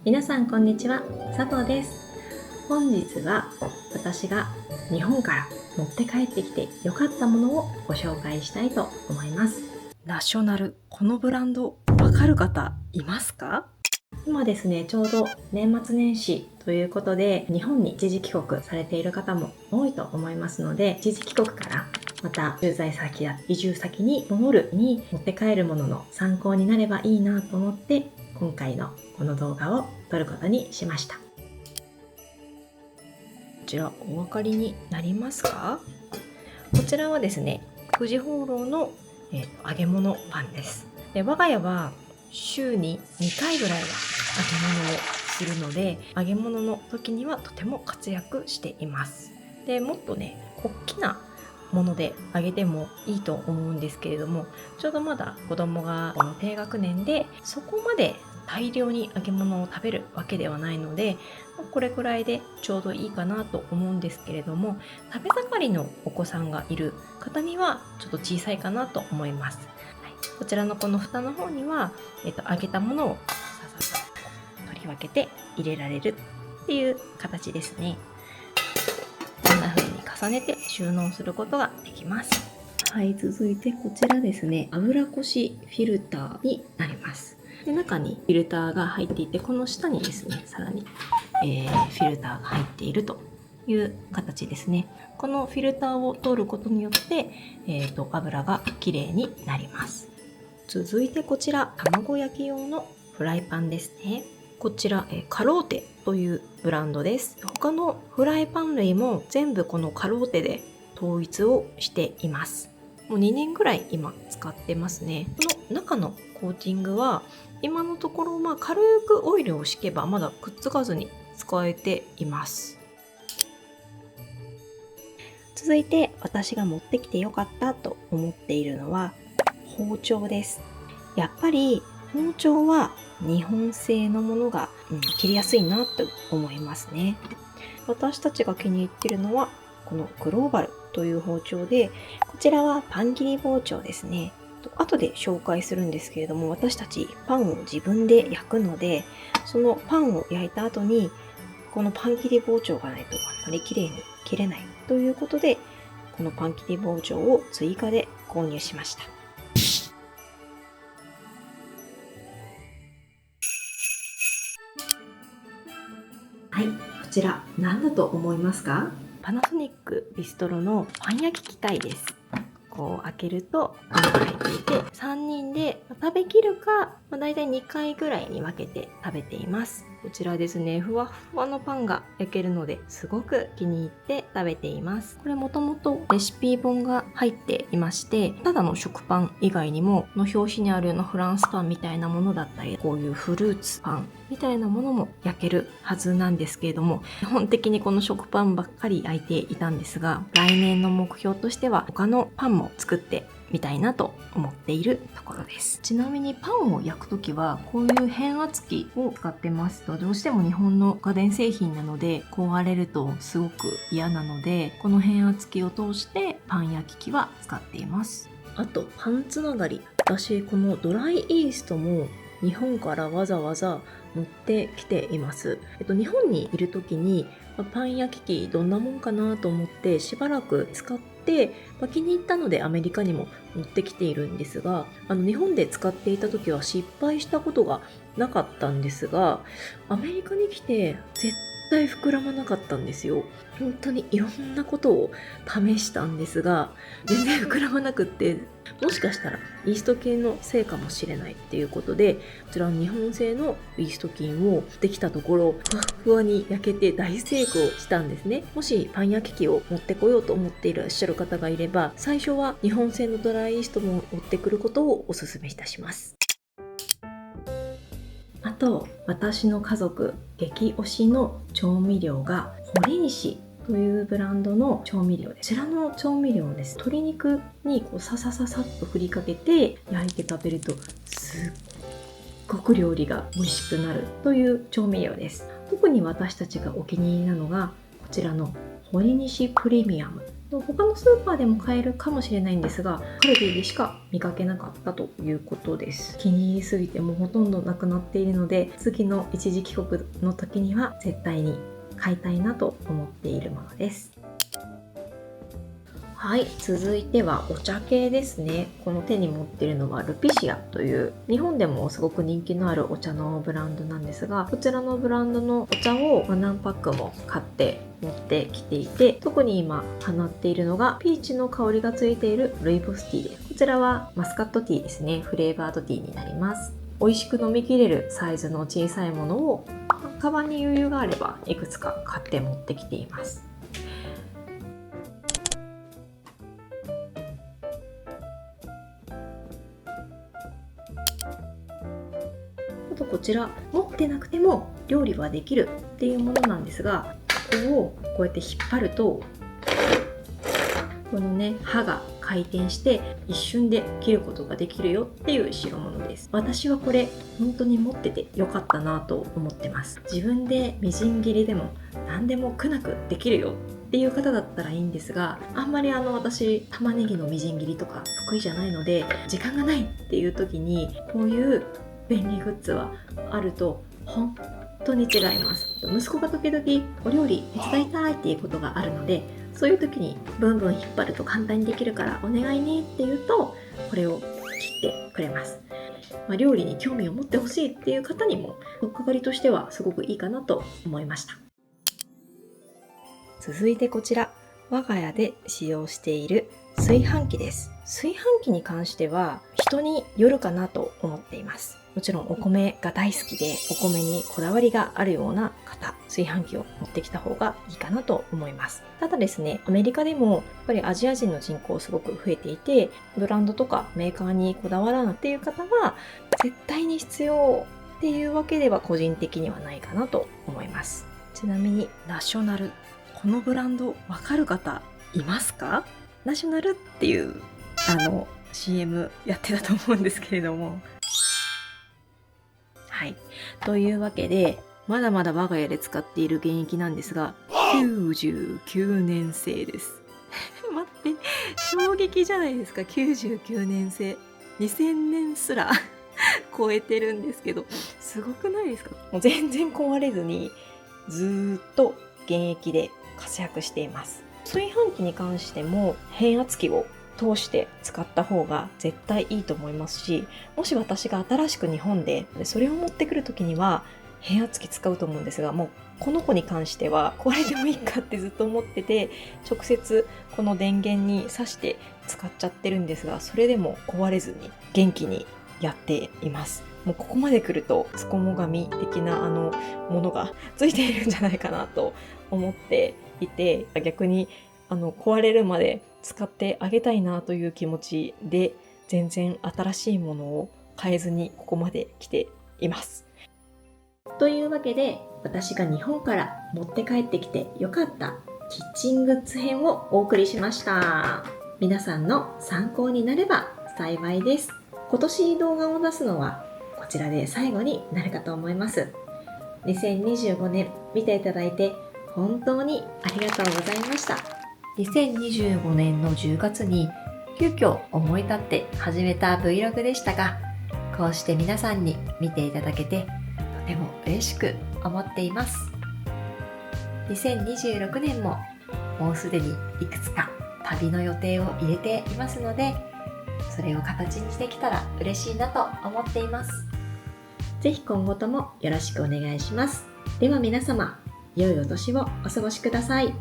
皆さんこんにちは、佐藤です。本日は私が日本から持って帰ってきて良かったものをご紹介したいと思います。ナショナル、このブランドわかる方いますか？今ですね、ちょうど年末年始ということで日本に一時帰国されている方も多いと思いますので、一時帰国からまた駐在先や移住先に戻るに持って帰るものの参考になればいいなと思って今回のこの動画を撮ることにしました。こちらお分かりになりますか？こちらはですね、富士ホーローの、揚げ物パンです。で、我が家は週に2回ぐらいは揚げ物をするので、揚げ物の時にはとても活躍しています。で、もっとね、大きなもので揚げてもいいと思うんですけれども、ちょうどまだ子供がこの低学年でそこまで大量に揚げ物を食べるわけではないので、これくらいでちょうどいいかなと思うんですけれども、食べ盛りのお子さんがいる方にはちょっと小さいかなと思います。こちらのこの蓋の方には、揚げたものをさささっと取り分けて入れられるっていう形ですね。こんな風に重ねて収納することができます。はい、続いてこちらですね、油こしフィルターになります。で、中にフィルターが入っていて、この下にですね、さらに、フィルターが入っているという形ですね。このフィルターを通ることによって、油がきれいになります。続いてこちら、卵焼き用のフライパンですね。こちら、カローテというブランドです。他のフライパン類も全部このカローテで統一をしています。もう2年ぐらい今使ってますね。この中のコーティングは今のところ軽くオイルを敷けばまだくっつかずに使えています。続いて私が持ってきてよかったと思っているのは包丁です。やっぱり包丁は日本製のものが、切りやすいなと思いますね。私たちが気に入っているのはこのグローバルという包丁で、こちらはパン切り包丁ですね。後で紹介するんですけれども、私たちパンを自分で焼くので、そのパンを焼いた後にこのパン切り包丁がないとあまり綺麗に切れないということで、このパン切り包丁を追加で購入しました。はい、こちら何だと思いますか？パナソニックビストロのパン焼き機械です。こう開けるとパンが入っていて、3人で食べきるか、だいたい2回ぐらいに分けて食べています。こちらですね、ふわふわのパンが焼けるのですごく気に入って食べています。これもともとレシピ本が入っていまして、ただの食パン以外にも、この表紙にあるようなフランスパンみたいなものだったり、こういうフルーツパンみたいなものも焼けるはずなんですけれども、基本的にこの食パンばっかり焼いていたんですが、来年の目標としては他のパンも作ってみたいなと思っているところです。ちなみにパンを焼くときはこういう変圧器を使ってますと、どうしても日本の家電製品なので壊れるとすごく嫌なので、この変圧器を通してパン焼き器は使っています。あとパンつながり、私このドライイーストも日本からわざわざ持ってきています。日本にいる時にパン焼き器どんなもんかなと思ってしばらく使って、気に入ったのでアメリカにも持ってきているんですが、日本で使っていた時は失敗したことがなかったんですが、アメリカに来て絶対膨らまなかったんですよ。本当にいろんなことを試したんですが全然膨らまなくって、もしかしたらイースト菌のせいかもしれないっていうことで、こちらの日本製のイースト菌をできたところふわふわに焼けて大成功したんですね。もしパン焼き器を持ってこようと思っていらっしゃる方がいれば、最初は日本製のドライイーストも持ってくることをお勧めいたします。あと私の家族激推しの調味料が堀西というブランドの調味料です。こちらの調味料です。鶏肉にこうササササッと振りかけて焼いて食べるとすっごく料理が美味しくなるという調味料です。特に私たちがお気に入りなのがこちらの堀西プレミアム他のスーパーでも買えるかもしれないんですが、カルディでしか見かけなかったということです。気に入りすぎてもうほとんどなくなっているので、次の一時帰国の時には絶対に買いたいなと思っているものです。はい、続いてはお茶系ですね。この手に持っているのはルピシアという日本でもすごく人気のあるお茶のブランドなんですが、こちらのブランドのお茶を何パックも買って持ってきていて、特に今放っているのがピーチの香りがついているルイボスティーです。こちらはマスカットティーですね。フレーバードティーになります。美味しく飲みきれるサイズの小さいものをカバンに余裕があればいくつか買って持ってきています。こちら持ってなくても料理はできるっていうものなんですが、ここをこうやって引っ張るとこのね刃が回転して一瞬で切ることができるよっていう代物です。私はこれ本当に持っててよかったなと思ってます。自分でみじん切りでも何でも苦なくできるよっていう方だったらいいんですが、あんまり私玉ねぎのみじん切りとか得意じゃないので、時間がないっていう時にこういう便利グッズはあると本当に違います。息子が時々お料理手伝いたいっていうことがあるので、そういう時にブンブン引っ張ると簡単にできるからお願いねって言うとこれを切ってくれます。料理に興味を持ってほしいっていう方にも取っかかりとしてはすごくいいかなと思いました。続いてこちら、我が家で使用している炊飯器です。炊飯器に関しては人によるかなと思っています。もちろんお米が大好きでお米にこだわりがあるような方、炊飯器を持ってきた方がいいかなと思います。ただですね、アメリカでもやっぱりアジア人の人口すごく増えていて、ブランドとかメーカーにこだわらないっていう方は絶対に必要っていうわけでは個人的にはないかなと思います。ちなみにナショナル、このブランドわかる方いますか？ナショナルっていうCM やってたと思うんですけれども、はい。というわけで、まだまだ我が家で使っている現役なんですが、99年製です。待って、衝撃じゃないですか、99年製。2000年すら超えてるんですけど、すごくないですか？もう全然壊れずに、ずーっと現役で活躍しています。炊飯器に関しても変圧器を通して使った方が絶対いいと思いますし、もし私が新しく日本でそれを持ってくる時には変圧器使うと思うんですが、もうこの子に関しては壊れてもいいかってずっと思ってて、直接この電源に挿して使っちゃってるんですが、それでも壊れずに元気にやっています。もうここまで来るとつこも紙的なものがついているんじゃないかなと思っていて、逆に壊れるまで使ってあげたいなという気持ちで全然新しいものを変えずにここまで来ています。というわけで、私が日本から持って帰ってきてよかったキッチングッズ編をお送りしました。皆さんの参考になれば幸いです。今年動画を出すのはこちらで最後になるかと思います。2025年見ていただいて本当にありがとうございました。2025年の10月に急遽思い立って始めた Vlog でしたが、こうして皆さんに見ていただけてとても嬉しく思っています。2026年ももうすでにいくつか旅の予定を入れていますので、それを形にできたら嬉しいなと思っています。ぜひ今後ともよろしくお願いします。では皆様、良いお年をお過ごしください。